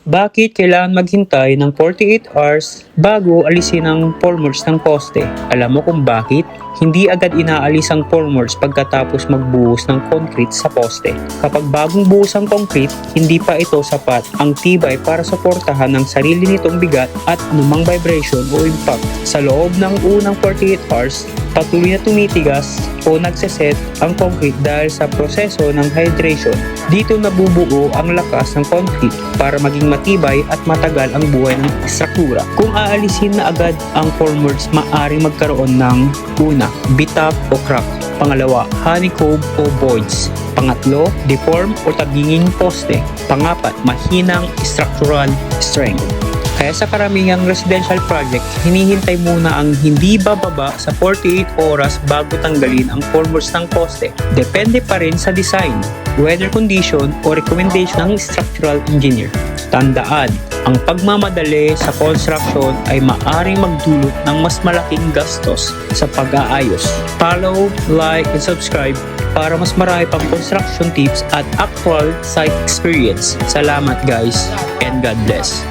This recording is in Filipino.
Bakit kailangan maghintay ng 48 hours bago alisin ang formworks ng poste? Alam mo kung bakit? Hindi agad inaalis ang formworks pagkatapos magbuhos ng concrete sa poste. Kapag bagong buhos ang concrete, hindi pa ito sapat ang tibay para suportahan ng sarili nitong bigat at anumang vibration o impact. Sa loob ng unang 48 hours, patuloy na tumitigas o nagseset ang concrete dahil sa proseso ng hydration. Dito nabubuo ang lakas ng concrete para maging matibay at matagal ang buhay ng struktura. Kung aalisin na agad ang formworks, maaaring magkaroon ng una, bitak o crack. Pangalawa, honeycomb o voids. Pangatlo, deform o tabinging poste. Pangapat, mahinang structural strength. Kaya sa karamihang residential project, hinihintay muna ang hindi bababa sa 48 oras bago tanggalin ang formworks ng poste. Depende pa rin sa design, weather condition o recommendation ng structural engineer. Tandaan, ang pagmamadali sa construction ay maaaring magdulot ng mas malaking gastos sa pag-aayos. Follow, like, and subscribe para mas marami pang construction tips at actual site experience. Salamat guys, and God bless.